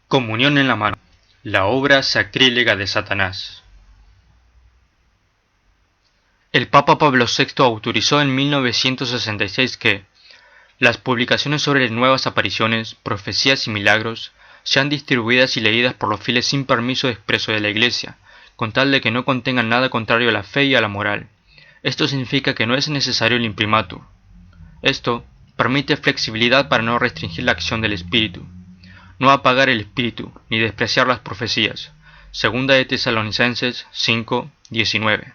Comunión en la mano. La obra sacrílega de Satanás. El Papa Pablo VI autorizó en 1966 que las publicaciones sobre nuevas apariciones, profecías y milagros sean distribuidas y leídas por los fieles sin permiso expreso de la Iglesia, con tal de que no contengan nada contrario a la fe y a la moral. Esto significa que no es necesario el imprimatur. Esto permite flexibilidad para no restringir la acción del Espíritu, no apagar el Espíritu, ni despreciar las profecías. Segunda de Tesalonicenses 5:19.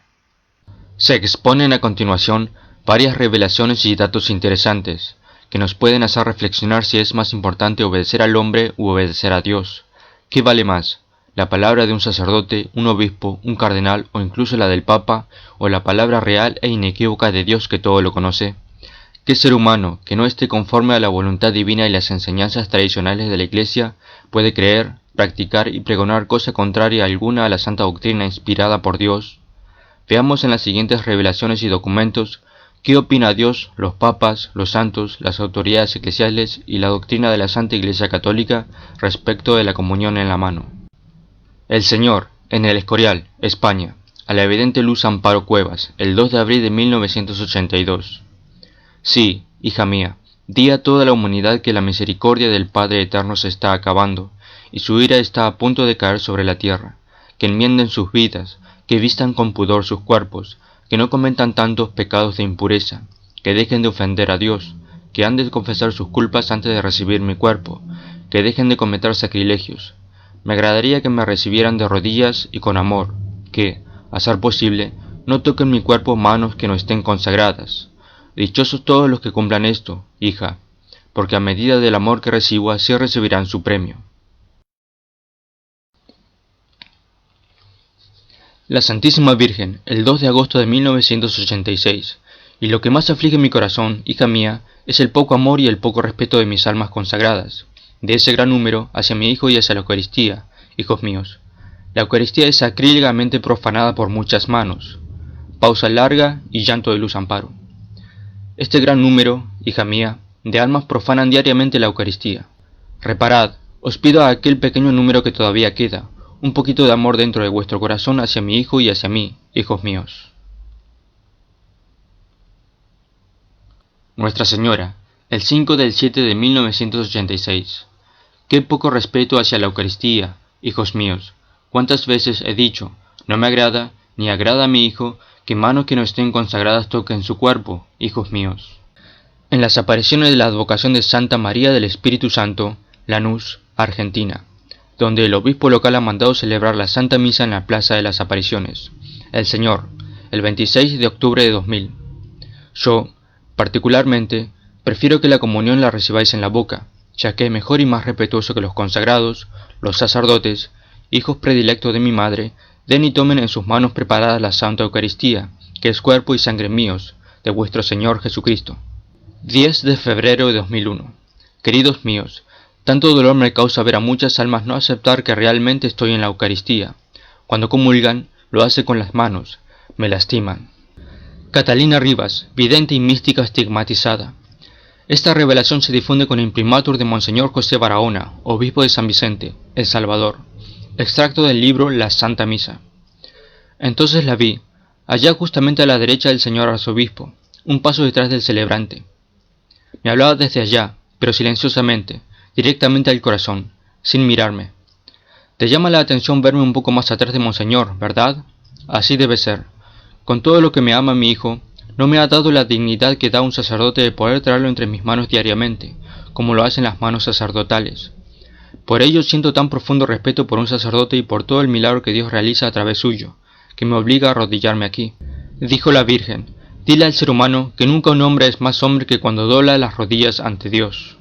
Se exponen a continuación varias revelaciones y datos interesantes, que nos pueden hacer reflexionar si es más importante obedecer al hombre u obedecer a Dios. ¿Qué vale más? ¿La palabra de un sacerdote, un obispo, un cardenal o incluso la del Papa, o la palabra real e inequívoca de Dios que todo lo conoce? ¿Qué ser humano que no esté conforme a la voluntad divina y las enseñanzas tradicionales de la Iglesia puede creer, practicar y pregonar cosa contraria alguna a la santa doctrina inspirada por Dios? Veamos en las siguientes revelaciones y documentos qué opina Dios, los papas, los santos, las autoridades eclesiales y la doctrina de la Santa Iglesia Católica respecto de la comunión en la mano. El Señor, en El Escorial, España, a la evidente Luz Amparo Cuevas, el 2 de abril de 1982. Sí, hija mía, di a toda la humanidad que la misericordia del Padre Eterno se está acabando, y su ira está a punto de caer sobre la tierra, que enmienden sus vidas, que vistan con pudor sus cuerpos, que no cometan tantos pecados de impureza, que dejen de ofender a Dios, que han de confesar sus culpas antes de recibir mi cuerpo, que dejen de cometer sacrilegios. Me agradaría que me recibieran de rodillas y con amor, que, a ser posible, no toquen mi cuerpo manos que no estén consagradas. Dichosos todos los que cumplan esto, hija, porque a medida del amor que recibo así recibirán su premio. La Santísima Virgen, el 2 de agosto de 1986. Y lo que más aflige mi corazón, hija mía, es el poco amor y el poco respeto de mis almas consagradas, de ese gran número hacia mi Hijo y hacia la Eucaristía, hijos míos. La Eucaristía es sacrílegamente profanada por muchas manos. Pausa larga y llanto de Luz Amparo. Este gran número, hija mía, de almas profanan diariamente la Eucaristía. Reparad, os pido a aquel pequeño número que todavía queda, un poquito de amor dentro de vuestro corazón hacia mi Hijo y hacia mí, hijos míos. Nuestra Señora, el 5 del 7 de 1986. Qué poco respeto hacia la Eucaristía, hijos míos. Cuántas veces he dicho, no me agrada, ni agrada a mi Hijo, que manos que no estén consagradas toquen su cuerpo, hijos míos. En las apariciones de la advocación de Santa María del Espíritu Santo, Lanús, Argentina, donde el obispo local ha mandado celebrar la Santa Misa en la Plaza de las Apariciones, el Señor, el 26 de octubre de 2000. Yo, particularmente, prefiero que la comunión la recibáis en la boca, ya que es mejor y más respetuoso que los consagrados, los sacerdotes, hijos predilectos de mi madre, den y tomen en sus manos preparadas la Santa Eucaristía, que es cuerpo y sangre míos, de vuestro Señor Jesucristo. 10 de febrero de 2001. Queridos míos, tanto dolor me causa ver a muchas almas no aceptar que realmente estoy en la Eucaristía. Cuando comulgan, lo hace con las manos, me lastiman. Catalina Rivas, vidente y mística estigmatizada. Esta revelación se difunde con imprimatur de Monseñor José Barahona, obispo de San Vicente, El Salvador. Extracto del libro La Santa Misa. Entonces la vi, allá justamente a la derecha del señor arzobispo, un paso detrás del celebrante. Me hablaba desde allá, pero silenciosamente, directamente al corazón, sin mirarme. Te llama la atención verme un poco más atrás de Monseñor, ¿verdad? Así debe ser. Con todo lo que me ama mi Hijo, no me ha dado la dignidad que da un sacerdote de poder traerlo entre mis manos diariamente, como lo hacen las manos sacerdotales. Por ello siento tan profundo respeto por un sacerdote y por todo el milagro que Dios realiza a través suyo, que me obliga a arrodillarme aquí. Dijo la Virgen, dile al ser humano que nunca un hombre es más hombre que cuando dobla las rodillas ante Dios.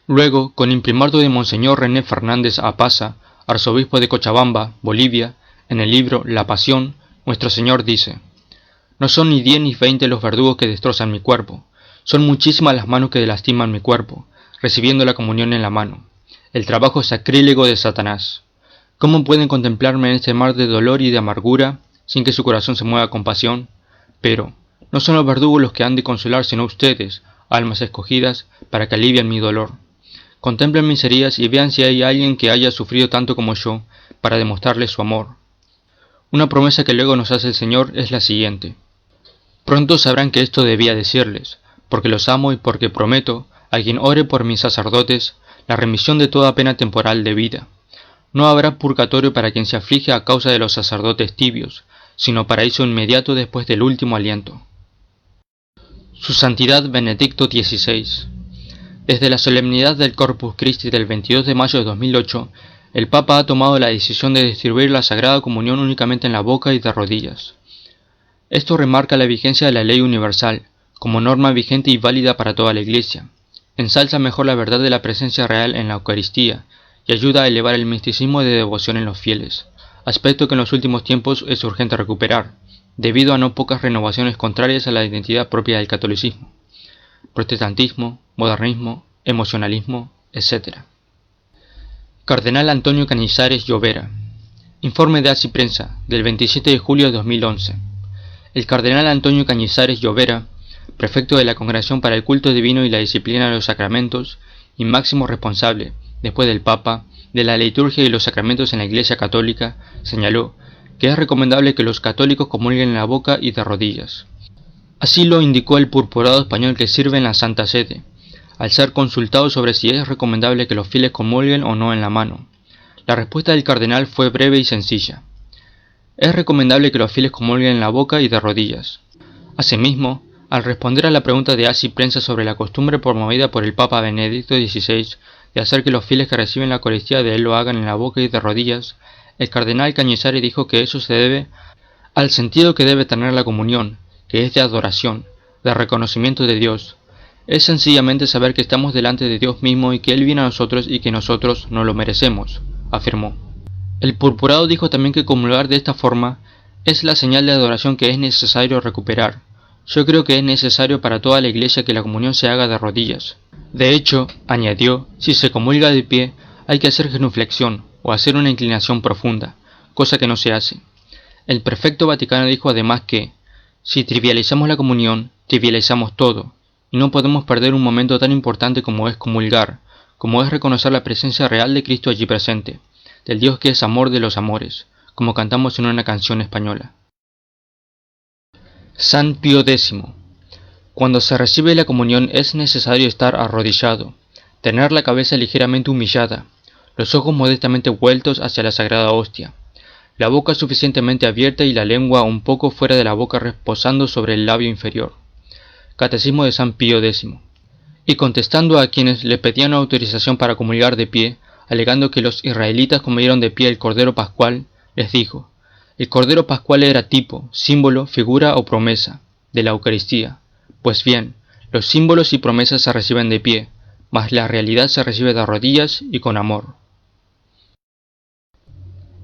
Luego, con imprimatur de Monseñor René Fernández Apaza, arzobispo de Cochabamba, Bolivia, en el libro La Pasión, nuestro Señor dice, no son ni 10 ni 20 los verdugos que destrozan mi cuerpo, son muchísimas las manos que lastiman mi cuerpo, recibiendo la comunión en la mano. El trabajo sacrílego de Satanás. ¿Cómo pueden contemplarme en este mar de dolor y de amargura, sin que su corazón se mueva con pasión? Pero, no son los verdugos los que han de consolar, sino ustedes, almas escogidas, para que alivien mi dolor. Contemplen mis heridas y vean si hay alguien que haya sufrido tanto como yo, para demostrarles su amor. Una promesa que luego nos hace el Señor es la siguiente. Pronto sabrán que esto debía decirles, porque los amo y porque prometo, a quien ore por mis sacerdotes, la remisión de toda pena temporal de vida. No habrá purgatorio para quien se aflige a causa de los sacerdotes tibios, sino paraíso inmediato después del último aliento. Su Santidad Benedicto XVI. Desde la solemnidad del Corpus Christi del 22 de mayo de 2008, el Papa ha tomado la decisión de distribuir la Sagrada Comunión únicamente en la boca y de rodillas. Esto remarca la vigencia de la ley universal, como norma vigente y válida para toda la Iglesia. Ensalza mejor la verdad de la presencia real en la Eucaristía y ayuda a elevar el misticismo de devoción en los fieles, aspecto que en los últimos tiempos es urgente recuperar, debido a no pocas renovaciones contrarias a la identidad propia del catolicismo, protestantismo, modernismo, emocionalismo, etc. Cardenal Antonio Cañizares Llovera. Informe de Así Prensa, del 27 de julio de 2011. El cardenal Antonio Cañizares Llovera, prefecto de la Congregación para el Culto Divino y la Disciplina de los Sacramentos, y máximo responsable, después del Papa, de la liturgia y los sacramentos en la Iglesia Católica, señaló que es recomendable que los católicos comulguen en la boca y de rodillas. Así lo indicó el purpurado español que sirve en la Santa Sede, al ser consultado sobre si es recomendable que los fieles comulguen o no en la mano. La respuesta del cardenal fue breve y sencilla. Es recomendable que los fieles comulguen en la boca y de rodillas. Asimismo, al responder a la pregunta de Así Prensa sobre la costumbre promovida por el Papa Benedicto XVI de hacer que los fieles que reciben la Eucaristía de él lo hagan en la boca y de rodillas, el cardenal Cañizares dijo que eso se debe al sentido que debe tener la comunión, que es de adoración, de reconocimiento de Dios. Es sencillamente saber que estamos delante de Dios mismo y que Él viene a nosotros y que nosotros no lo merecemos, afirmó. El purpurado dijo también que comulgar de esta forma es la señal de adoración que es necesario recuperar. Yo creo que es necesario para toda la Iglesia que la comunión se haga de rodillas. De hecho, añadió, si se comulga de pie, hay que hacer genuflexión o hacer una inclinación profunda, cosa que no se hace. El prefecto vaticano dijo además que, si trivializamos la comunión, trivializamos todo, y no podemos perder un momento tan importante como es comulgar, como es reconocer la presencia real de Cristo allí presente, del Dios que es amor de los amores, como cantamos en una canción española. San Pío X. Cuando se recibe la comunión es necesario estar arrodillado, tener la cabeza ligeramente humillada, los ojos modestamente vueltos hacia la sagrada hostia, la boca suficientemente abierta y la lengua un poco fuera de la boca reposando sobre el labio inferior. Catecismo de San Pío X. Y contestando a quienes le pedían autorización para comulgar de pie, alegando que los israelitas comieron de pie el Cordero Pascual, les dijo, el Cordero Pascual era tipo, símbolo, figura o promesa de la Eucaristía. Pues bien, los símbolos y promesas se reciben de pie, mas la realidad se recibe de rodillas y con amor.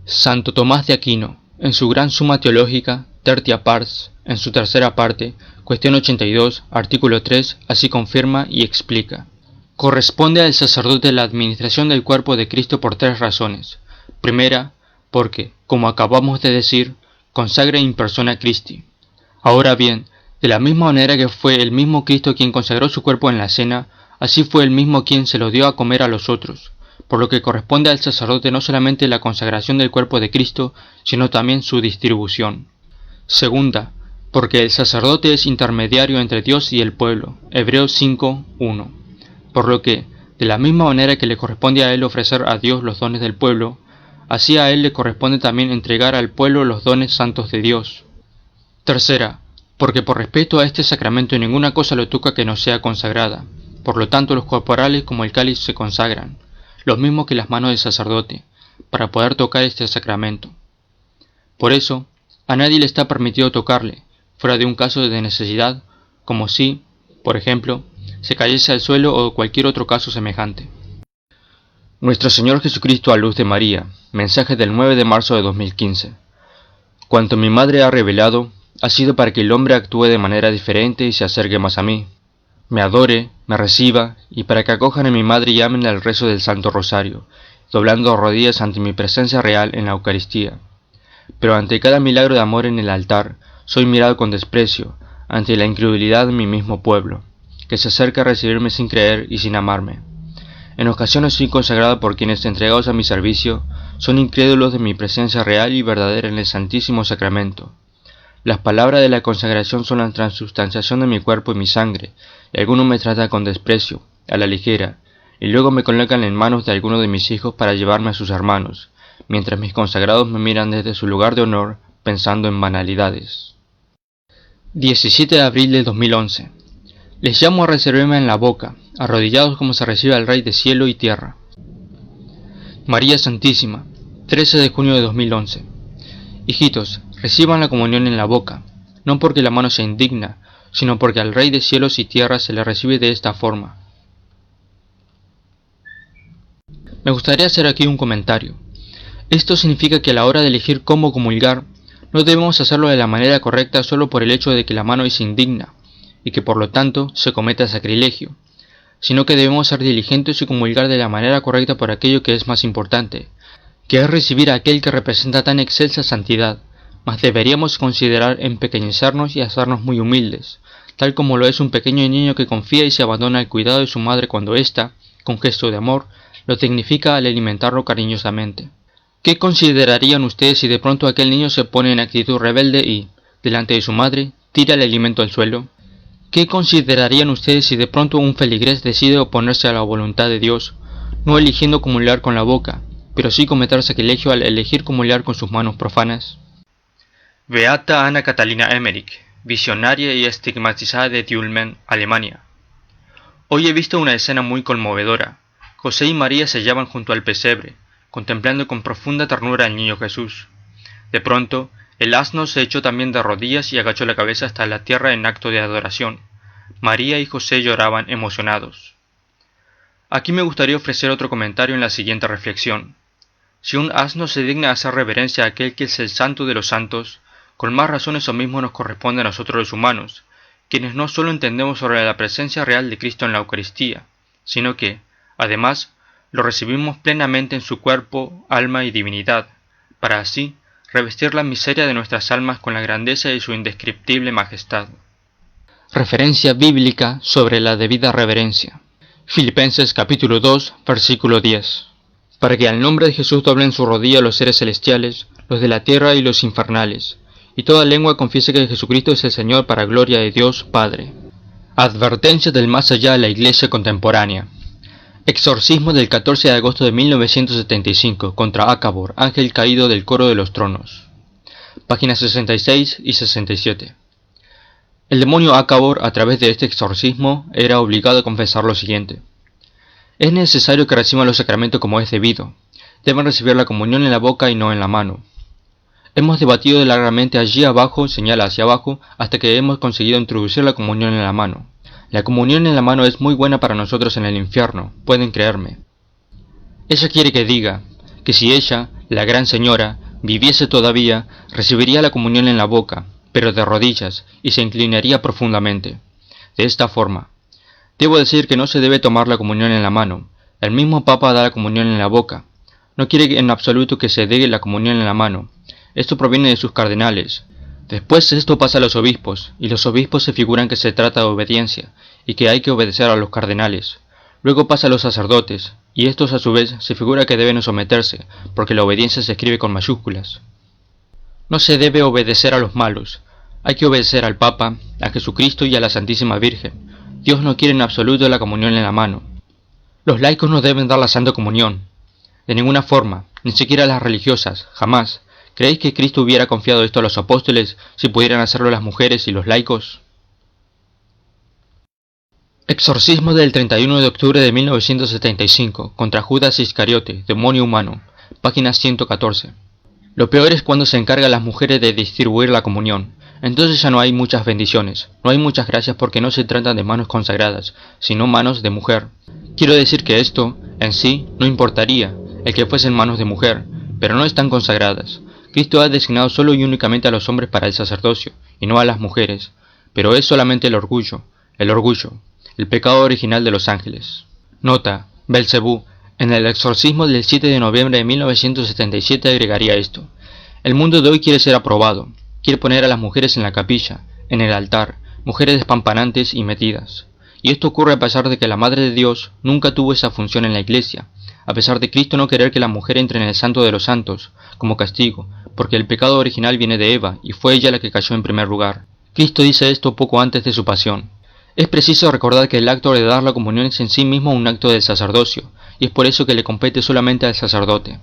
Santo Tomás de Aquino, en su gran Suma Teológica, Tertia Pars, en su tercera parte, cuestión 82, artículo 3, así confirma y explica. Corresponde al sacerdote la administración del cuerpo de Cristo por tres razones. Primera, porque, como acabamos de decir, consagra in persona Christi. Ahora bien, de la misma manera que fue el mismo Cristo quien consagró su cuerpo en la cena, así fue el mismo quien se lo dio a comer a los otros, por lo que corresponde al sacerdote no solamente la consagración del cuerpo de Cristo, sino también su distribución. Segunda, porque el sacerdote es intermediario entre Dios y el pueblo, Hebreos 5:1, por lo que, de la misma manera que le corresponde a él ofrecer a Dios los dones del pueblo, así a él le corresponde también entregar al pueblo los dones santos de Dios. Tercera, porque por respeto a este sacramento ninguna cosa lo toca que no sea consagrada, por lo tanto los corporales como el cáliz se consagran, lo mismo que las manos del sacerdote, para poder tocar este sacramento. Por eso, a nadie le está permitido tocarle, fuera de un caso de necesidad, como si, por ejemplo, se cayese al suelo o cualquier otro caso semejante. Nuestro Señor Jesucristo a luz de María, mensaje del 9 de marzo de 2015. Cuanto mi madre ha revelado, ha sido para que el hombre actúe de manera diferente y se acerque más a mí, me adore, me reciba, y para que acojan a mi madre y amen al rezo del Santo Rosario, doblando rodillas ante mi presencia real en la Eucaristía. Pero ante cada milagro de amor en el altar, soy mirado con desprecio, ante la incredulidad de mi mismo pueblo, que se acerca a recibirme sin creer y sin amarme. En ocasiones soy consagrado por quienes, entregados a mi servicio, son incrédulos de mi presencia real y verdadera en el Santísimo Sacramento. Las palabras de la consagración son la transubstanciación de mi cuerpo y mi sangre, y algunos me tratan con desprecio, a la ligera, y luego me colocan en manos de algunos de mis hijos para llevarme a sus hermanos, mientras mis consagrados me miran desde su lugar de honor, pensando en banalidades. 17 de abril de 2011. Les llamo a recibirme en la boca, arrodillados como se recibe al Rey de cielo y tierra. María Santísima, 13 de junio de 2011. Hijitos, reciban la comunión en la boca, no porque la mano sea indigna, sino porque al Rey de cielos y tierra se le recibe de esta forma. Me gustaría hacer aquí un comentario. Esto significa que a la hora de elegir cómo comulgar, no debemos hacerlo de la manera correcta solo por el hecho de que la mano es indigna, y que por lo tanto se cometa sacrilegio, sino que debemos ser diligentes y comulgar de la manera correcta por aquello que es más importante, que es recibir a aquel que representa tan excelsa santidad, mas deberíamos considerar empequeñecernos y hacernos muy humildes, tal como lo es un pequeño niño que confía y se abandona al cuidado de su madre cuando ésta, con gesto de amor, lo dignifica al alimentarlo cariñosamente. ¿Qué considerarían ustedes si de pronto aquel niño se pone en actitud rebelde y, delante de su madre, tira el alimento al suelo? ¿Qué considerarían ustedes si de pronto un feligrés decide oponerse a la voluntad de Dios, no eligiendo comulgar con la boca, pero sí cometer sacrilegio al elegir comulgar con sus manos profanas? Beata Ana Catalina Emmerich, visionaria y estigmatizada de Dülmen, Alemania. Hoy he visto una escena muy conmovedora. José y María se hallaban junto al pesebre, contemplando con profunda ternura al niño Jesús. De pronto, el asno se echó también de rodillas y agachó la cabeza hasta la tierra en acto de adoración. María y José lloraban emocionados. Aquí me gustaría ofrecer otro comentario en la siguiente reflexión. Si un asno se digna hacer reverencia a aquel que es el santo de los santos, con más razón eso mismo nos corresponde a nosotros los humanos, quienes no solo entendemos sobre la presencia real de Cristo en la Eucaristía, sino que, además, lo recibimos plenamente en su cuerpo, alma y divinidad, para así revestir la miseria de nuestras almas con la grandeza de su indescriptible majestad. Referencia bíblica sobre la debida reverencia. Filipenses capítulo 2, versículo 10. Para que al nombre de Jesús doblen su rodilla los seres celestiales, los de la tierra y los infernales, y toda lengua confiese que Jesucristo es el Señor para gloria de Dios Padre. Advertencia del más allá de la Iglesia contemporánea. Exorcismo del 14 de agosto de 1975 contra Acabor, ángel caído del coro de los tronos. Páginas 66 y 67. El demonio Acabor, a través de este exorcismo, era obligado a confesar lo siguiente. Es necesario que reciban los sacramentos como es debido. Deben recibir la comunión en la boca y no en la mano. Hemos debatido largamente allí abajo, señala hacia abajo, hasta que hemos conseguido introducir la comunión en la mano. La comunión en la mano es muy buena para nosotros en el infierno, pueden creerme. Ella quiere que diga, que si ella, la gran señora, viviese todavía, recibiría la comunión en la boca, pero de rodillas, y se inclinaría profundamente. De esta forma. Debo decir que no se debe tomar la comunión en la mano. El mismo Papa da la comunión en la boca. No quiere en absoluto que se dé la comunión en la mano. Esto proviene de sus cardenales. Después esto pasa a los obispos, y los obispos se figuran que se trata de obediencia, y que hay que obedecer a los cardenales. Luego pasa a los sacerdotes, y estos a su vez se figura que deben someterse, porque la obediencia se escribe con mayúsculas. No se debe obedecer a los malos, hay que obedecer al Papa, a Jesucristo y a la Santísima Virgen. Dios no quiere en absoluto la comunión en la mano. Los laicos no deben dar la Santa Comunión, de ninguna forma, ni siquiera las religiosas, jamás. ¿Creéis que Cristo hubiera confiado esto a los apóstoles si pudieran hacerlo las mujeres y los laicos? Exorcismo del 31 de octubre de 1975 contra Judas Iscariote, demonio humano, página 114. Lo peor es cuando se encarga a las mujeres de distribuir la comunión. Entonces ya no hay muchas bendiciones, no hay muchas gracias porque no se tratan de manos consagradas, sino manos de mujer. Quiero decir que esto, en sí, no importaría, el que fuesen manos de mujer, pero no están consagradas. Cristo ha designado solo y únicamente a los hombres para el sacerdocio, y no a las mujeres, pero es solamente el orgullo, el pecado original de los ángeles. Nota, Belcebú, en el exorcismo del 7 de noviembre de 1977 agregaría esto. El mundo de hoy quiere ser aprobado, quiere poner a las mujeres en la capilla, en el altar, mujeres despampanantes y metidas. Y esto ocurre a pesar de que la Madre de Dios nunca tuvo esa función en la Iglesia, a pesar de Cristo no querer que la mujer entre en el Santo de los Santos, como castigo, porque el pecado original viene de Eva, y fue ella la que cayó en primer lugar. Cristo dice esto poco antes de su pasión. Es preciso recordar que el acto de dar la comunión es en sí mismo un acto del sacerdocio, y es por eso que le compete solamente al sacerdote.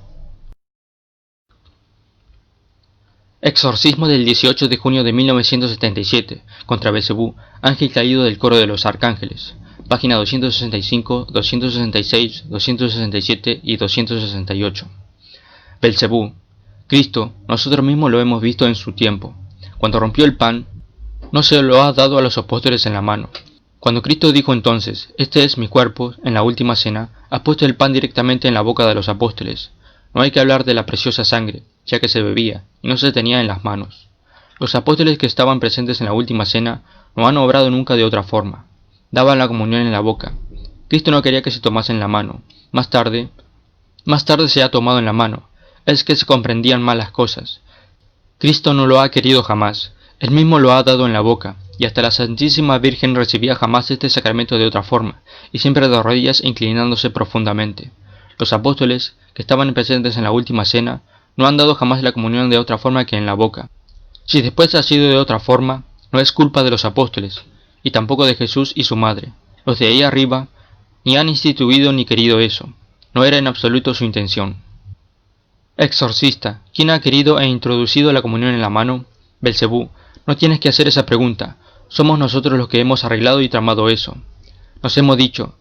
Exorcismo del 18 de junio de 1977, contra Belcebú, ángel caído del coro de los arcángeles. Página 265, 266, 267 y 268. Belcebú. Cristo, nosotros mismos lo hemos visto en su tiempo. Cuando rompió el pan, no se lo ha dado a los apóstoles en la mano. Cuando Cristo dijo entonces, este es mi cuerpo, en la última cena, ha puesto el pan directamente en la boca de los apóstoles. No hay que hablar de la preciosa sangre, ya que se bebía, y no se tenía en las manos. Los apóstoles que estaban presentes en la última cena no han obrado nunca de otra forma. Daban la comunión en la boca. Cristo no quería que se tomase en la mano. Más tarde se ha tomado en la mano. Es que se comprendían mal las cosas. Cristo no lo ha querido jamás. Él mismo lo ha dado en la boca, y hasta la Santísima Virgen recibía jamás este sacramento de otra forma, y siempre de rodillas e inclinándose profundamente. Los apóstoles, que estaban presentes en la última cena, no han dado jamás la comunión de otra forma que en la boca. Si después ha sido de otra forma, no es culpa de los apóstoles, y tampoco de Jesús y su madre. Los de ahí arriba ni han instituido ni querido eso. No era en absoluto su intención. Exorcista, ¿quién ha querido e introducido la comunión en la mano? Belcebú. No tienes que hacer esa pregunta. Somos nosotros los que hemos arreglado y tramado eso. Nos hemos dicho,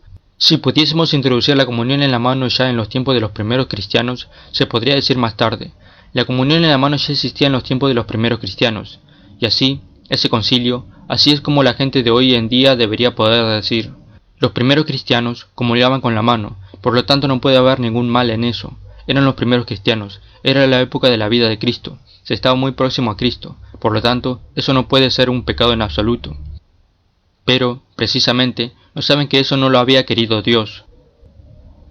si pudiésemos introducir la comunión en la mano ya en los tiempos de los primeros cristianos, se podría decir más tarde. La comunión en la mano ya existía en los tiempos de los primeros cristianos. Y así, ese concilio, así es como la gente de hoy en día debería poder decir. Los primeros cristianos comulgaban con la mano, por lo tanto no puede haber ningún mal en eso. Eran los primeros cristianos, era la época de la vida de Cristo, se estaba muy próximo a Cristo, por lo tanto, eso no puede ser un pecado en absoluto. Pero, precisamente, no saben que eso no lo había querido Dios.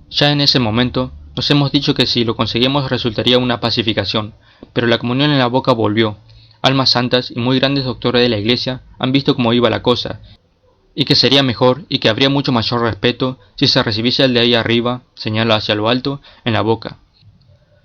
Ya en ese momento, nos hemos dicho que si lo conseguíamos resultaría una pacificación, pero la comunión en la boca volvió. Almas santas y muy grandes doctores de la Iglesia han visto cómo iba la cosa, y que sería mejor y que habría mucho mayor respeto si se recibiese el de ahí arriba, señala hacia lo alto, en la boca.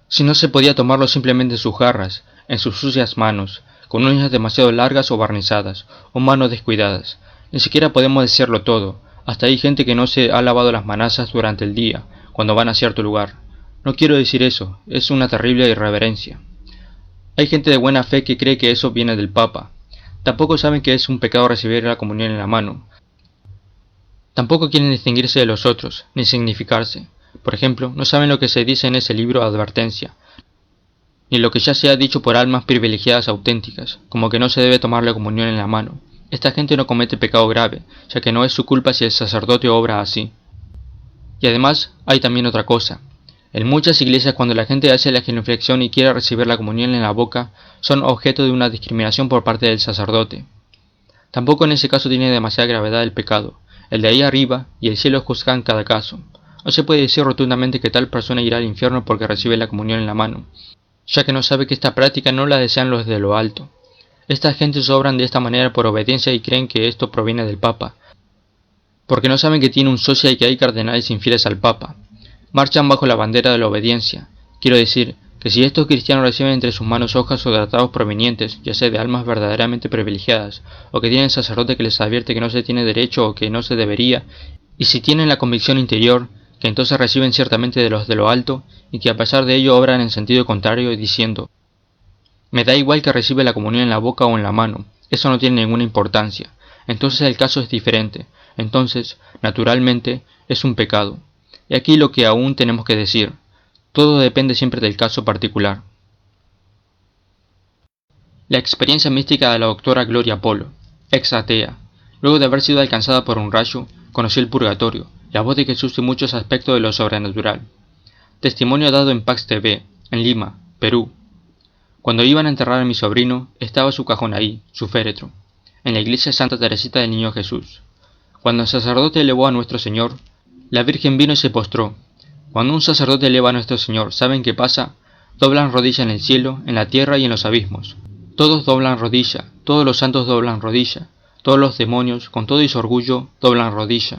Si no se podía tomarlo simplemente en sus jarras, en sus sucias manos, con uñas demasiado largas o barnizadas, o manos descuidadas. Ni siquiera podemos decirlo todo, hasta hay gente que no se ha lavado las manazas durante el día, cuando van a cierto lugar. No quiero decir eso, es una terrible irreverencia. Hay gente de buena fe que cree que eso viene del Papa. Tampoco saben que es un pecado recibir la comunión en la mano. Tampoco quieren distinguirse de los otros, ni significarse. Por ejemplo, no saben lo que se dice en ese libro Advertencia, ni lo que ya se ha dicho por almas privilegiadas auténticas, como que no se debe tomar la comunión en la mano. Esta gente no comete pecado grave, ya que no es su culpa si el sacerdote obra así. Y además, hay también otra cosa. En muchas iglesias, cuando la gente hace la genuflexión y quiere recibir la comunión en la boca, son objeto de una discriminación por parte del sacerdote. Tampoco en ese caso tiene demasiada gravedad el pecado. El de ahí arriba y el cielo juzgan cada caso. No se puede decir rotundamente que tal persona irá al infierno porque recibe la comunión en la mano, ya que no sabe que esta práctica no la desean los de lo alto. Estas gentes obran de esta manera por obediencia y creen que esto proviene del Papa, porque no saben que tiene un socio y que hay cardenales infieles al Papa. Marchan bajo la bandera de la obediencia. Quiero decir, que si estos cristianos reciben entre sus manos hojas o tratados provenientes, ya sea de almas verdaderamente privilegiadas, o que tienen sacerdote que les advierte que no se tiene derecho o que no se debería, y si tienen la convicción interior, que entonces reciben ciertamente de los de lo alto, y que a pesar de ello obran en sentido contrario y diciendo, me da igual que recibe la comunión en la boca o en la mano, eso no tiene ninguna importancia, entonces el caso es diferente, entonces, naturalmente, es un pecado. Y aquí lo que aún tenemos que decir, todo depende siempre del caso particular. La experiencia mística de la doctora Gloria Polo, ex atea, luego de haber sido alcanzada por un rayo, conoció el purgatorio, la voz de Jesús y muchos aspectos de lo sobrenatural. Testimonio dado en Pax TV, en Lima, Perú. Cuando iban a enterrar a mi sobrino, estaba su cajón ahí, su féretro, en la iglesia Santa Teresita del Niño Jesús. Cuando el sacerdote elevó a nuestro Señor, la Virgen vino y se postró. Cuando un sacerdote eleva a nuestro Señor, ¿saben qué pasa? Doblan rodilla en el cielo, en la tierra y en los abismos. Todos doblan rodilla, todos los santos doblan rodilla, todos los demonios, con todo y su orgullo, doblan rodilla.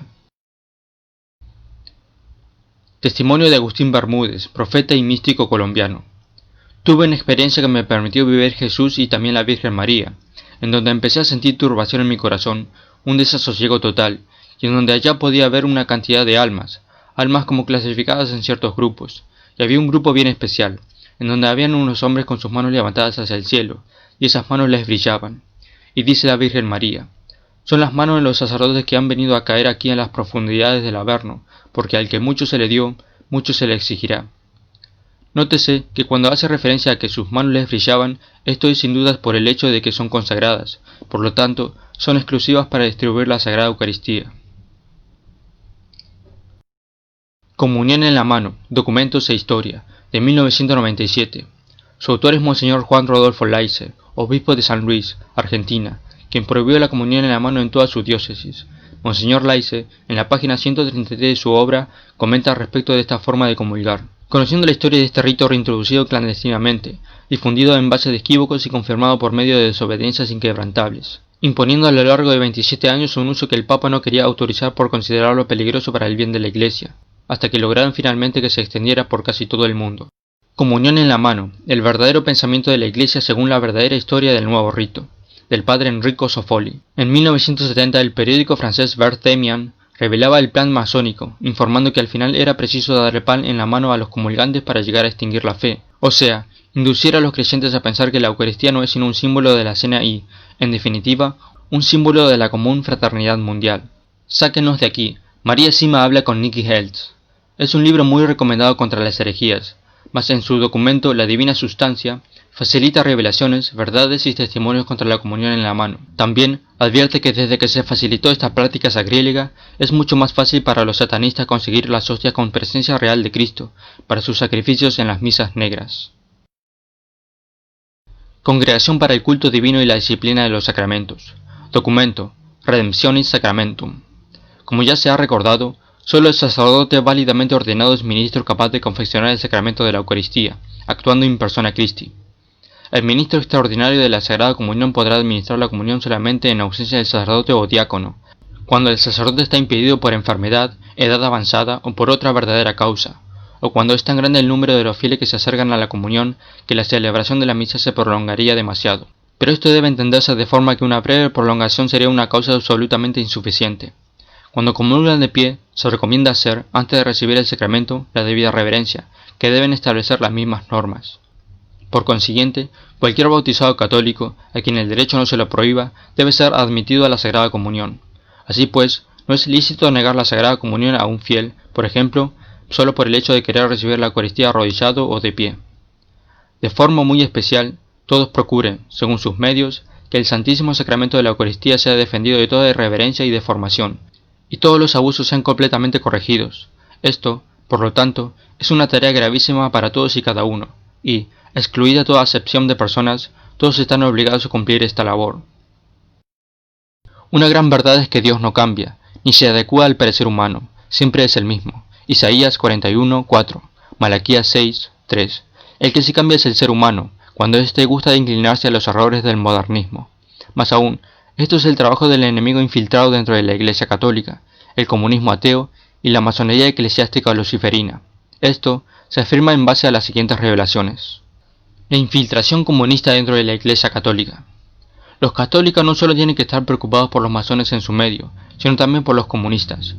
Testimonio de Agustín Bermúdez, profeta y místico colombiano. Tuve una experiencia que me permitió vivir Jesús y también la Virgen María, en donde empecé a sentir turbación en mi corazón, un desasosiego total, y en donde allá podía ver una cantidad de almas como clasificadas en ciertos grupos, y había un grupo bien especial, en donde habían unos hombres con sus manos levantadas hacia el cielo, y esas manos les brillaban. Y dice la Virgen María: son las manos de los sacerdotes que han venido a caer aquí en las profundidades del Averno, porque al que mucho se le dio, mucho se le exigirá. Nótese que cuando hace referencia a que sus manos les brillaban, esto es sin dudas por el hecho de que son consagradas, por lo tanto, son exclusivas para distribuir la Sagrada Eucaristía. Comunión en la mano, documentos e historia, de 1997. Su autor es Monseñor Juan Rodolfo Laice, obispo de San Luis, Argentina, quien prohibió la comunión en la mano en toda su diócesis. Monseñor Laice, en la página 133 de su obra, comenta respecto de esta forma de comulgar. Conociendo la historia de este rito reintroducido clandestinamente, difundido en base de equívocos y confirmado por medio de desobediencias inquebrantables, imponiendo a lo largo de 27 años un uso que el Papa no quería autorizar por considerarlo peligroso para el bien de la Iglesia, hasta que lograron finalmente que se extendiera por casi todo el mundo. Comunión en la mano, el verdadero pensamiento de la Iglesia según la verdadera historia del nuevo rito, del padre Enrico Sofoli. En 1970 el periódico francés Vert Demian revelaba el plan masónico, informando que al final era preciso darle pan en la mano a los comulgantes para llegar a extinguir la fe, o sea, inducir a los creyentes a pensar que la Eucaristía no es sino un símbolo de la cena y, en definitiva, un símbolo de la común fraternidad mundial. Sáquenos de aquí. María Sima habla con Nikki Heltz. Es un libro muy recomendado contra las herejías, mas en su documento La Divina Sustancia facilita revelaciones, verdades y testimonios contra la comunión en la mano. También advierte que desde que se facilitó esta práctica sacrílega, es mucho más fácil para los satanistas conseguir las hostias con presencia real de Cristo para sus sacrificios en las misas negras. Congregación para el culto divino y la disciplina de los sacramentos. Documento Redemptionis Sacramentum. Como ya se ha recordado, solo el sacerdote válidamente ordenado es ministro capaz de confeccionar el sacramento de la Eucaristía, actuando in persona Christi. El ministro extraordinario de la Sagrada Comunión podrá administrar la comunión solamente en ausencia del sacerdote o diácono, cuando el sacerdote está impedido por enfermedad, edad avanzada o por otra verdadera causa, o cuando es tan grande el número de los fieles que se acercan a la comunión que la celebración de la misa se prolongaría demasiado. Pero esto debe entenderse de forma que una breve prolongación sería una causa absolutamente insuficiente. Cuando comulgan de pie, se recomienda hacer, antes de recibir el sacramento, la debida reverencia, que deben establecer las mismas normas. Por consiguiente, cualquier bautizado católico, a quien el derecho no se lo prohíba, debe ser admitido a la Sagrada Comunión. Así pues, no es lícito negar la Sagrada Comunión a un fiel, por ejemplo, solo por el hecho de querer recibir la Eucaristía arrodillado o de pie. De forma muy especial, todos procuren, según sus medios, que el Santísimo Sacramento de la Eucaristía sea defendido de toda irreverencia y deformación, y todos los abusos sean completamente corregidos. Esto, por lo tanto, es una tarea gravísima para todos y cada uno, y, excluida toda acepción de personas, todos están obligados a cumplir esta labor. Una gran verdad es que Dios no cambia, ni se adecúa al parecer humano, siempre es el mismo. Isaías 41:4, Malaquías 6:3. El que sí cambia es el ser humano, cuando éste gusta de inclinarse a los errores del modernismo. Más aún, esto es el trabajo del enemigo infiltrado dentro de la Iglesia Católica, el comunismo ateo y la masonería eclesiástica luciferina. Esto se afirma en base a las siguientes revelaciones. La infiltración comunista dentro de la Iglesia Católica. Los católicos no solo tienen que estar preocupados por los masones en su medio, sino también por los comunistas.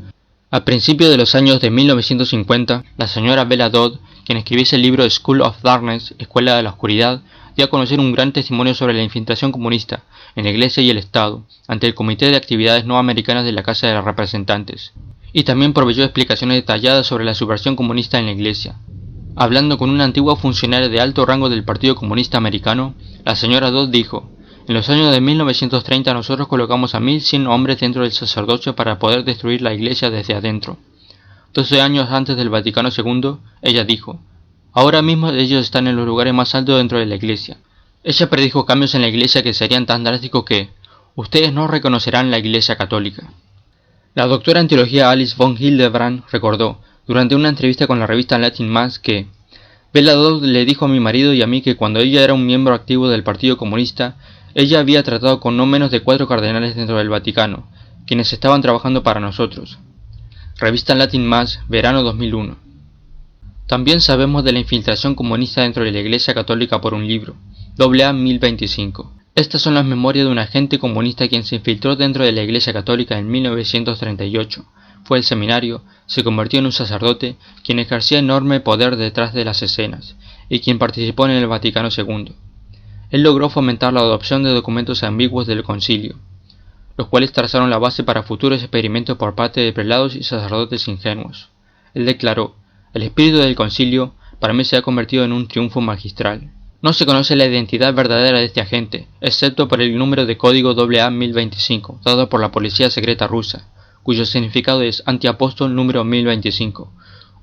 A principios de los años de 1950, la señora Bella Dodd, quien escribiese el libro School of Darkness, Escuela de la Oscuridad, dio a conocer un gran testimonio sobre la infiltración comunista en la Iglesia y el Estado, ante el Comité de Actividades No Americanas de la Casa de los Representantes, y también proveyó explicaciones detalladas sobre la subversión comunista en la Iglesia. Hablando con una antigua funcionaria de alto rango del Partido Comunista Americano, la señora Dodd dijo: en los años de 1930 nosotros colocamos a 1100 hombres dentro del sacerdocio para poder destruir la Iglesia desde adentro. 12 años antes del Vaticano II, ella dijo: ahora mismo ellos están en los lugares más altos dentro de la Iglesia. Ella predijo cambios en la Iglesia que serían tan drásticos que ustedes no reconocerán la Iglesia Católica. La doctora en teología Alice von Hildebrand recordó, durante una entrevista con la revista Latin Mass, que Bella Dodd le dijo a mi marido y a mí que cuando ella era un miembro activo del Partido Comunista, Ella había tratado con no menos de 4 cardenales dentro del Vaticano, quienes estaban trabajando para nosotros. Revista Latin Mass, verano 2001. También sabemos de la infiltración comunista dentro de la Iglesia Católica por un libro, AA 1025. Estas son las memorias de un agente comunista quien se infiltró dentro de la Iglesia Católica en 1938. Fue al seminario, se convirtió en un sacerdote, quien ejercía enorme poder detrás de las escenas, y quien participó en el Vaticano II. Él logró fomentar la adopción de documentos ambiguos del concilio, los cuales trazaron la base para futuros experimentos por parte de prelados y sacerdotes ingenuos. Él declaró: "El espíritu del concilio para mí se ha convertido en un triunfo magistral". No se conoce la identidad verdadera de este agente, excepto por el número de código AA 1025, dado por la policía secreta rusa, cuyo significado es antiapóstol número 1025.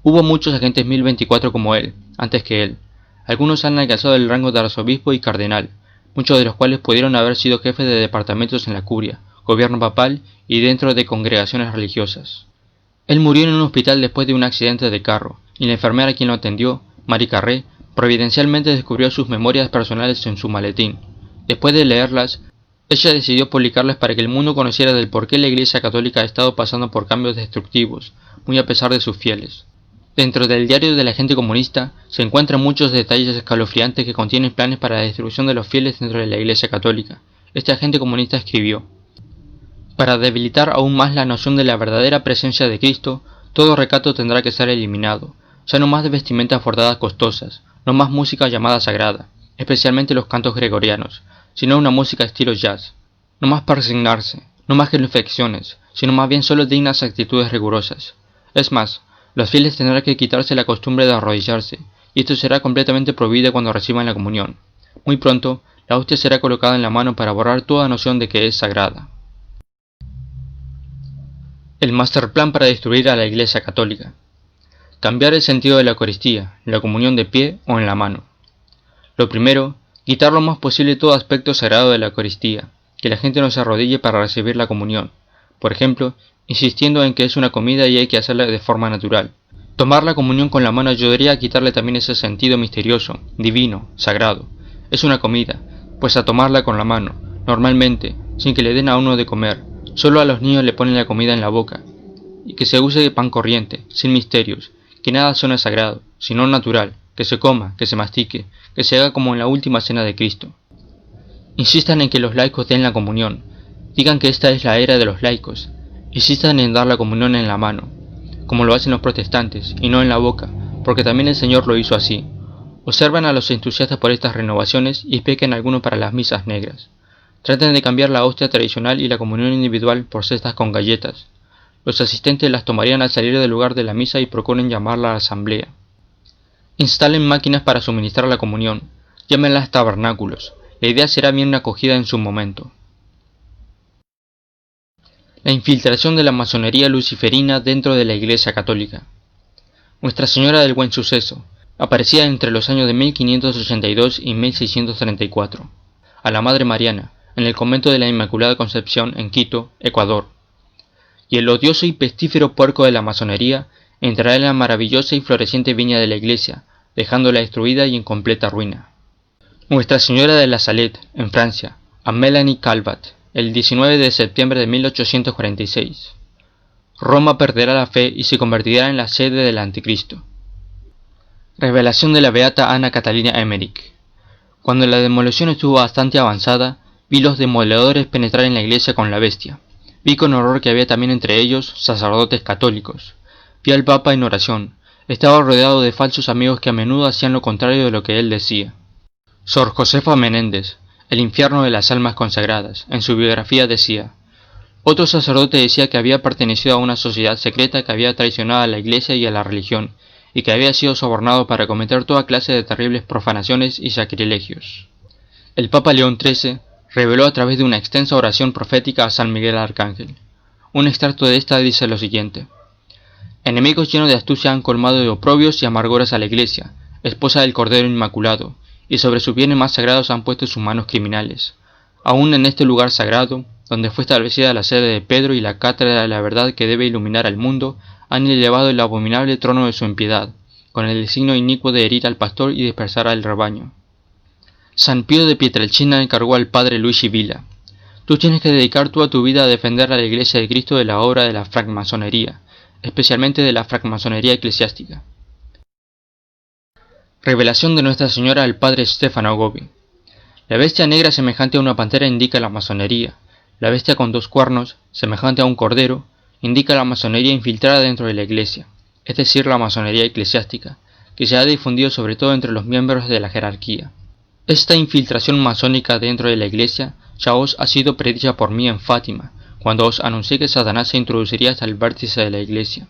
Hubo muchos agentes 1024 como él, antes que él. Algunos han alcanzado el rango de arzobispo y cardenal, muchos de los cuales pudieron haber sido jefes de departamentos en la curia, gobierno papal y dentro de congregaciones religiosas. Él murió en un hospital después de un accidente de carro, y la enfermera quien lo atendió, Marie Carré, providencialmente descubrió sus memorias personales en su maletín. Después de leerlas, ella decidió publicarlas para que el mundo conociera del por qué la Iglesia Católica ha estado pasando por cambios destructivos, muy a pesar de sus fieles. Dentro del diario del agente comunista se encuentran muchos detalles escalofriantes que contienen planes para la destrucción de los fieles dentro de la Iglesia Católica. Este agente comunista escribió: "Para debilitar aún más la noción de la verdadera presencia de Cristo, todo recato tendrá que ser eliminado. Ya no más de vestimentas bordadas costosas, no más música llamada sagrada, especialmente los cantos gregorianos, sino una música estilo jazz. No más persignarse, no más reflexiones, sino más bien solo dignas actitudes rigurosas. Es más, los fieles tendrán que quitarse la costumbre de arrodillarse, y esto será completamente prohibido cuando reciban la comunión. Muy pronto, la hostia será colocada en la mano para borrar toda noción de que es sagrada". El masterplan para destruir a la Iglesia Católica. Cambiar el sentido de la Eucaristía, la comunión de pie o en la mano. Lo primero, quitar lo más posible todo aspecto sagrado de la Eucaristía, que la gente no se arrodille para recibir la comunión, por ejemplo, insistiendo en que es una comida y hay que hacerla de forma natural. Tomar la comunión con la mano ayudaría a quitarle también ese sentido misterioso, divino, sagrado. Es una comida, pues a tomarla con la mano, normalmente, sin que le den a uno de comer, solo a los niños le ponen la comida en la boca, y que se use de pan corriente, sin misterios, que nada suene sagrado, sino natural, que se coma, que se mastique, que se haga como en la última cena de Cristo. Insistan en que los laicos den la comunión, digan que esta es la era de los laicos, insistan en dar la comunión en la mano, como lo hacen los protestantes, y no en la boca, porque también el Señor lo hizo así. Observan a los entusiastas por estas renovaciones y pequen algunos para las misas negras. Traten de cambiar la hostia tradicional y la comunión individual por cestas con galletas. Los asistentes las tomarían al salir del lugar de la misa y procuren llamarla a asamblea. Instalen máquinas para suministrar la comunión, llámenlas tabernáculos. La idea será bien acogida en su momento. La infiltración de la masonería luciferina dentro de la Iglesia Católica. Nuestra Señora del Buen Suceso aparecía entre los años de 1582 y 1634, a la Madre Mariana, en el convento de la Inmaculada Concepción en Quito, Ecuador. Y el odioso y pestífero puerco de la masonería entrará en la maravillosa y floreciente viña de la Iglesia, dejándola destruida y en completa ruina. Nuestra Señora de la Salette, en Francia, a Melanie Calvat, el 19 de septiembre de 1846. Roma perderá la fe y se convertirá en la sede del Anticristo. Revelación de la beata Ana Catalina Emmerich. Cuando la demolición estuvo bastante avanzada, vi los demoledores penetrar en la iglesia con la bestia. Vi con horror que había también entre ellos sacerdotes católicos. Vi al Papa en oración. Estaba rodeado de falsos amigos que a menudo hacían lo contrario de lo que él decía. Sor Josefa Menéndez, El infierno de las almas consagradas, en su biografía decía: otro sacerdote decía que había pertenecido a una sociedad secreta que había traicionado a la iglesia y a la religión, y que había sido sobornado para cometer toda clase de terribles profanaciones y sacrilegios. El Papa León XIII reveló a través de una extensa oración profética a San Miguel Arcángel. Un extracto de esta dice lo siguiente: enemigos llenos de astucia han colmado de oprobios y amarguras a la iglesia, esposa del Cordero Inmaculado, y sobre sus bienes más sagrados han puesto sus manos criminales. Aún en este lugar sagrado, donde fue establecida la sede de Pedro y la cátedra de la verdad que debe iluminar al mundo, han elevado el abominable trono de su impiedad, con el designio inicuo de herir al pastor y dispersar al rebaño. San Pío de Pietrelcina encargó al padre Luigi Villa: tú tienes que dedicar toda tu vida a defender a la Iglesia de Cristo de la obra de la francmasonería, especialmente de la francmasonería eclesiástica. Revelación de Nuestra Señora al padre Stefano Gobbi. La bestia negra semejante a una pantera indica la masonería. La bestia con 2 cuernos, semejante a un cordero, indica la masonería infiltrada dentro de la Iglesia, es decir, la masonería eclesiástica, que se ha difundido sobre todo entre los miembros de la jerarquía. Esta infiltración masónica dentro de la Iglesia ya os ha sido predicha por mí en Fátima, cuando os anuncié que Satanás se introduciría hasta el vértice de la Iglesia.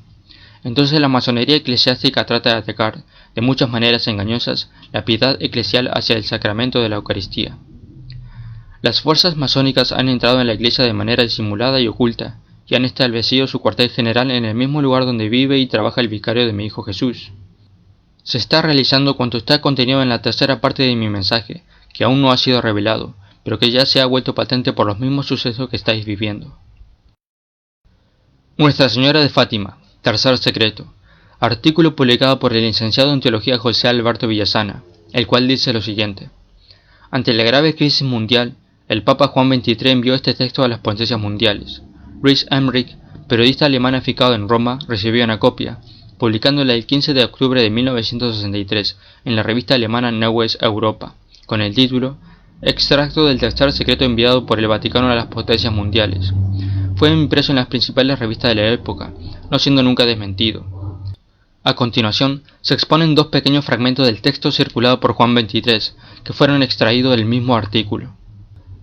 Entonces la masonería eclesiástica trata de atacar, de muchas maneras engañosas, la piedad eclesial hacia el sacramento de la Eucaristía. Las fuerzas masónicas han entrado en la Iglesia de manera disimulada y oculta, y han establecido su cuartel general en el mismo lugar donde vive y trabaja el vicario de mi Hijo Jesús. Se está realizando cuanto está contenido en la tercera parte de mi mensaje, que aún no ha sido revelado, pero que ya se ha vuelto patente por los mismos sucesos que estáis viviendo. Nuestra Señora de Fátima, tercer secreto. Artículo publicado por el licenciado en Teología José Alberto Villasana, el cual dice lo siguiente: ante la grave crisis mundial, el Papa Juan XXIII envió este texto a las potencias mundiales. Luis Emmerich, periodista alemán aficado en Roma, recibió una copia, publicándola el 15 de octubre de 1963 en la revista alemana Neues Europa, con el título Extracto del tercer secreto enviado por el Vaticano a las potencias mundiales. Fue impreso en las principales revistas de la época, no siendo nunca desmentido. A continuación, se exponen 2 pequeños fragmentos del texto circulado por Juan XXIII, que fueron extraídos del mismo artículo.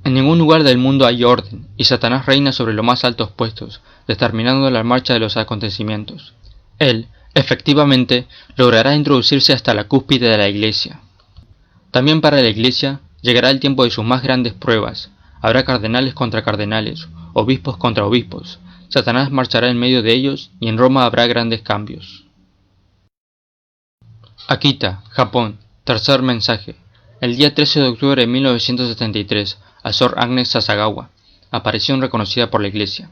En ningún lugar del mundo hay orden, y Satanás reina sobre los más altos puestos, determinando la marcha de los acontecimientos. Él, efectivamente, logrará introducirse hasta la cúspide de la Iglesia. También para la Iglesia llegará el tiempo de sus más grandes pruebas. Habrá cardenales contra cardenales, obispos contra obispos. Satanás marchará en medio de ellos y en Roma habrá grandes cambios. Akita, Japón. Tercer mensaje. El día 13 de octubre de 1973, a Sor Agnes Sasagawa. Aparición reconocida por la Iglesia.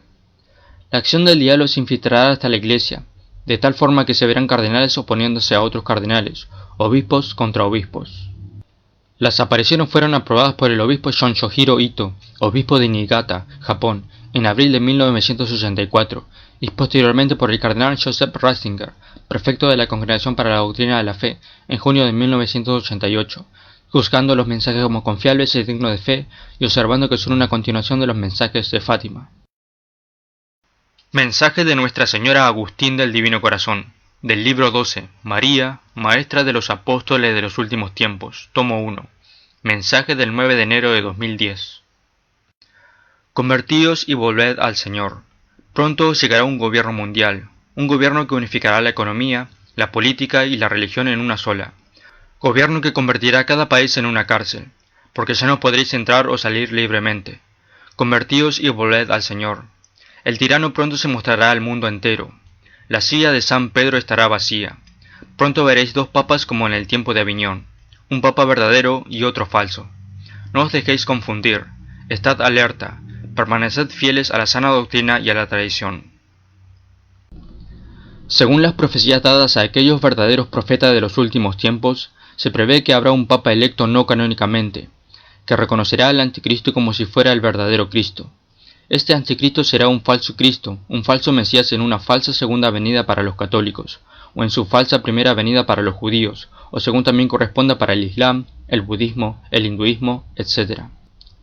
La acción del diablo se infiltrará hasta la Iglesia, de tal forma que se verán cardenales oponiéndose a otros cardenales, obispos contra obispos. Las apariciones fueron aprobadas por el obispo Shonshohiro Ito, obispo de Niigata, Japón, en abril de 1984, y posteriormente por el cardenal Joseph Ratzinger, prefecto de la Congregación para la Doctrina de la Fe, en junio de 1988, juzgando los mensajes como confiables y dignos de fe y observando que son una continuación de los mensajes de Fátima. Mensaje de Nuestra Señora Agustín del Divino Corazón, del libro 12, María, Maestra de los Apóstoles de los Últimos Tiempos, tomo 1, mensaje del 9 de enero de 2010. Convertíos y volved al Señor. Pronto llegará un gobierno mundial, un gobierno que unificará la economía, la política y la religión en una sola. Gobierno que convertirá a cada país en una cárcel, porque ya no podréis entrar o salir libremente. Convertíos y volved al Señor. El tirano pronto se mostrará al mundo entero. La silla de San Pedro estará vacía. Pronto veréis 2 papas como en el tiempo de Aviñón, un papa verdadero y otro falso. No os dejéis confundir, estad alerta, permaneced fieles a la sana doctrina y a la tradición. Según las profecías dadas a aquellos verdaderos profetas de los últimos tiempos, se prevé que habrá un papa electo no canónicamente, que reconocerá al anticristo como si fuera el verdadero Cristo. Este anticristo será un falso Cristo, un falso Mesías en una falsa segunda venida para los católicos, o en su falsa primera venida para los judíos, o según también corresponda para el Islam, el budismo, el hinduismo, etc.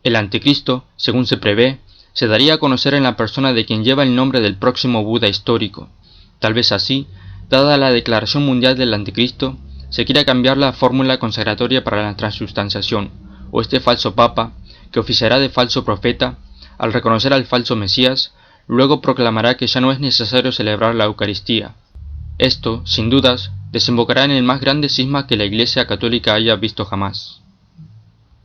El anticristo, según se prevé, se daría a conocer en la persona de quien lleva el nombre del próximo Buda histórico. Tal vez así, dada la declaración mundial del anticristo, se quiera cambiar la fórmula consagratoria para la transustanciación, o este falso papa, que oficiará de falso profeta, al reconocer al falso Mesías, luego proclamará que ya no es necesario celebrar la Eucaristía. Esto, sin dudas, desembocará en el más grande cisma que la Iglesia católica haya visto jamás.